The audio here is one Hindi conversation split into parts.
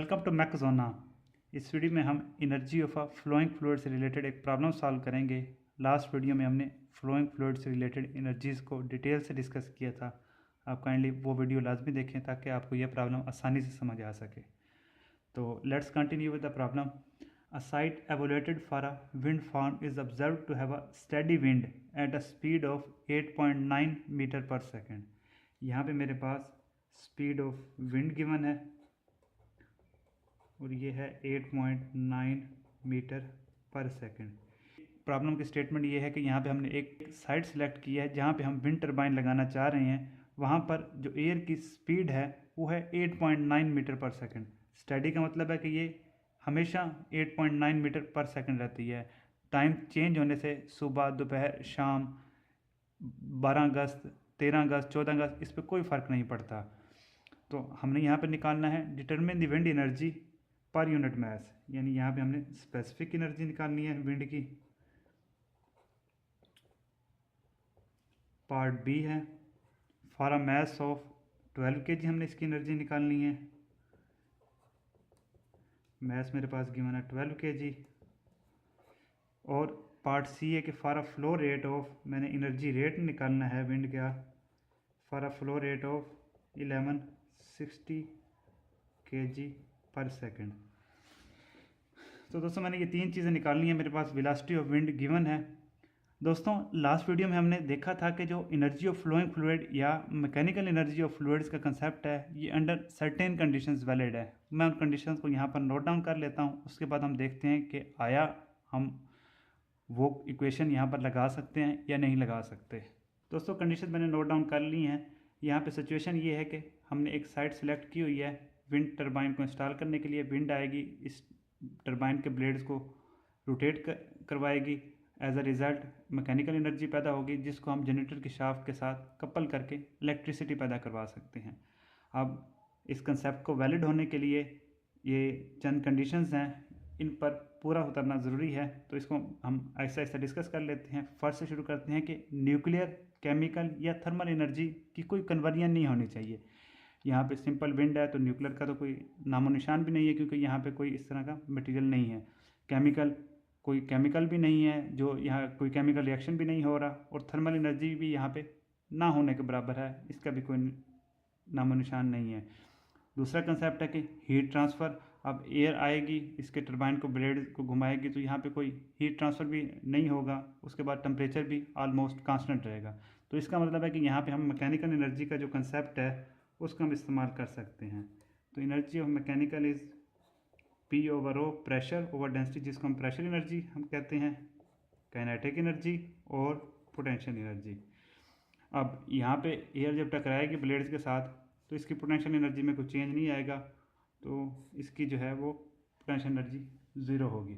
Welcome to मैकजोना। इस वीडियो में हम energy of a flowing fluid से रिलेटेड एक प्रॉब्लम सॉल्व करेंगे। लास्ट वीडियो में हमने फ्लोइंग फ्लूइड से रिलेटेड एनर्जीज़ को डिटेल से डिस्कस किया था। आप काइंडली वो वीडियो लाजमी देखें ताकि आपको यह प्रॉब्लम आसानी से समझ आ सके। तो let's continue with the problem. A site evaluated for a wind farm is observe to have a steady wind at a speed of 8.9 metre per second. यहाँ पे मेरे पास स्पीड ऑफ विंड गिवन है और ये है 8.9 मीटर पर सेकेंड। प्रॉब्लम की स्टेटमेंट ये है कि यहाँ पे हमने एक साइट सेलेक्ट की है जहाँ पे हम विंड टरबाइन लगाना चाह रहे हैं। वहाँ पर जो एयर की स्पीड है वो है 8.9 मीटर पर सेकेंड। स्टडी का मतलब है कि ये हमेशा 8.9 मीटर पर सेकेंड रहती है। टाइम चेंज होने से सुबह, दोपहर, शाम, 12 अगस्त, 13 अगस्त, 14 अगस्त इस पर कोई फ़र्क नहीं पड़ता। तो हमने यहाँ पर निकालना है determine the wind energy per unit mass, यानी यहाँ पे हमने स्पेसिफिक एनर्जी निकालनी है विंड की। पार्ट बी है for a mass of 12 kg हमने इसकी एनर्जी निकालनी है। मास मेरे पास गिवन है 12 kg। और पार्ट सी है कि for a flow rate of, मैंने एनर्जी रेट निकालना है विंड का, for a flow rate of 1160 kg पर सेकेंड। तो दोस्तों मैंने ये तीन चीज़ें निकालनी है। मेरे पास वेलोसिटी ऑफ विंड गिवन है। दोस्तों लास्ट वीडियो में हमने देखा था कि जो एनर्जी ऑफ फ्लोइंग फ्लूइड या मैकेनिकल एनर्जी ऑफ फ्लूइड्स का कंसेप्ट है ये अंडर सर्टेन कंडीशंस वैलिड है। मैं उन कंडीशंस को यहाँ पर नोट डाउन कर लेता हूँ, उसके बाद हम देखते हैं कि आया हम वो इक्वेशन यहाँ पर लगा सकते हैं या नहीं लगा सकते। दोस्तों कंडीशन मैंने नोट डाउन कर ली हैं। यहाँ पे सिचुएशन ये है कि हमने एक साइट सेलेक्ट की हुई है विंड टरबाइन को इंस्टॉल करने के लिए। विंड आएगी, इस टरबाइन के ब्लेड्स को रोटेट करवाएगी। As a result mechanical energy पैदा होगी जिसको हम जनरेटर की शाफ्ट के साथ कपल करके इलेक्ट्रिसिटी पैदा करवा सकते हैं। अब इस कंसेप्ट को वैलिड होने के लिए ये चंद कंडीशंस हैं, इन पर पूरा उतरना ज़रूरी है। तो इसको हम ऐसा ऐसा डिस्कस कर लेते हैं। फर्स्ट से शुरू करते हैं कि न्यूक्लियर, केमिकल या थर्मल एनर्जी की कोई कन्वर्जन नहीं होनी चाहिए। यहाँ पे सिंपल विंड है तो न्यूक्लियर का तो कोई नामो निशान भी नहीं है क्योंकि यहाँ पे कोई इस तरह का मटेरियल नहीं है। केमिकल, कोई केमिकल भी नहीं है, जो यहाँ कोई केमिकल रिएक्शन भी नहीं हो रहा। और थर्मल एनर्जी भी यहाँ पे ना होने के बराबर है, इसका भी कोई नामो निशान नहीं है। दूसरा कंसेप्ट है कि हीट ट्रांसफ़र। अब एयर आएगी, इसके टरबाइन को, ब्लेड को घुमाएगी तो यहाँ पे कोई हीट ट्रांसफ़र भी नहीं होगा। उसके बाद टेम्परेचर भी ऑलमोस्ट कांस्टेंट रहेगा। तो इसका मतलब है कि यहाँ पे हम मैकेनिकल एनर्जी का जो कंसेप्ट है उसका हम इस्तेमाल कर सकते हैं। तो energy of mechanical is P over O, pressure over density, जिसको हम प्रेशर एनर्जी हम कहते हैं, काइनेटिक एनर्जी और पोटेंशियल एनर्जी। अब यहाँ पे एयर जब टकराएगी ब्लेड्स के साथ तो इसकी पोटेंशियल एनर्जी में कोई चेंज नहीं आएगा, तो इसकी जो है वो पोटेंशियल एनर्जी ज़ीरो होगी।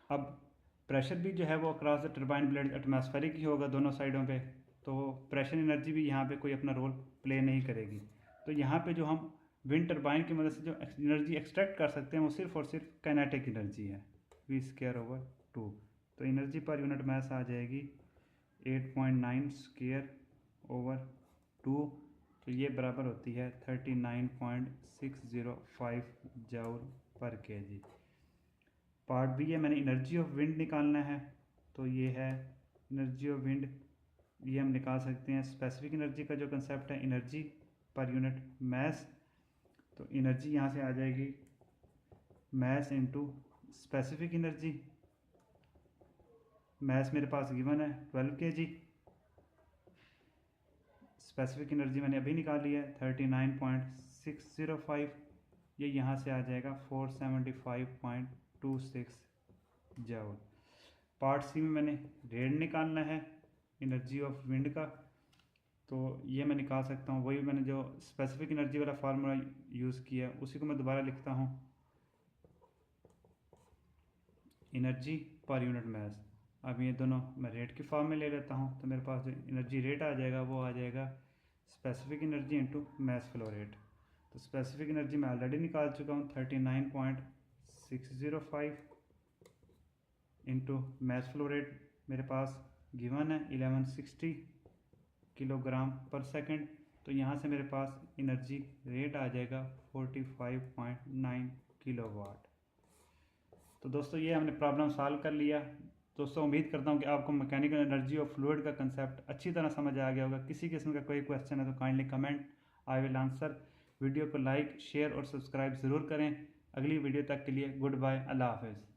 अब प्रेशर भी जो है वो across the turbine blade atmospheric ही होगा दोनों साइडों पे, तो प्रेशर एनर्जी भी यहाँ पे कोई अपना रोल प्ले नहीं करेगी। तो यहाँ पे जो हम विंड टरबाइन की मदद से जो एनर्जी एक्सट्रैक्ट कर सकते हैं वो सिर्फ और सिर्फ काइनेटिक एनर्जी है, V²/2। तो एनर्जी पर यूनिट मास आ जाएगी 8.9 2, तो ये बराबर होती है 39.605 जूल पर केजी। पार्ट बी है, मैंने एनर्जी ऑफ विंड निकालना है। तो ये है एनर्जी ऑफ विंड, ये हम निकाल सकते हैं स्पेसिफिक एनर्जी का जो कंसेप्ट है, एनर्जी पर यूनिट मास। तो एनर्जी यहाँ से आ जाएगी मास इनटू स्पेसिफिक एनर्जी। मास मेरे पास गिवन है 12 kg। स्पेसिफिक एनर्जी मैंने अभी निकाली है 39.605। ये यहाँ से आ जाएगा 475.26 जूल। पार्ट सी में मैंने रेट निकालना है एनर्जी ऑफ विंड का। तो ये मैं निकाल सकता हूँ, वही मैंने जो स्पेसिफिक एनर्जी वाला फार्मूला यूज़ किया उसी को मैं दोबारा लिखता हूँ, एनर्जी पर यूनिट मास। अब ये दोनों मैं रेट की फॉर्म में ले लेता हूँ, तो मेरे पास जो एनर्जी रेट आ जाएगा वो आ जाएगा specific energy into mass flow rate. तो स्पेसिफिक एनर्जी मैं ऑलरेडी निकाल चुका हूँ 39.605 इंटू मास फ्लो रेट मेरे पास गिवन है 1160 किलोग्राम पर सेकंड। तो यहाँ से मेरे पास एनर्जी रेट आ जाएगा 45.9 किलोवाट। तो दोस्तों ये हमने प्रॉब्लम सॉल्व कर लिया। दोस्तों उम्मीद करता हूँ कि आपको मैकेनिकल एनर्जी और फ्लूइड का कंसेप्ट अच्छी तरह समझ आ गया होगा। किसी किस्म का कोई क्वेश्चन है तो kindly comment, I will answer. Video को लाइक, शेयर और सब्सक्राइब ज़रूर करें। अगली वीडियो तक के लिए गुड बाय, अल्लाह हाफिज़।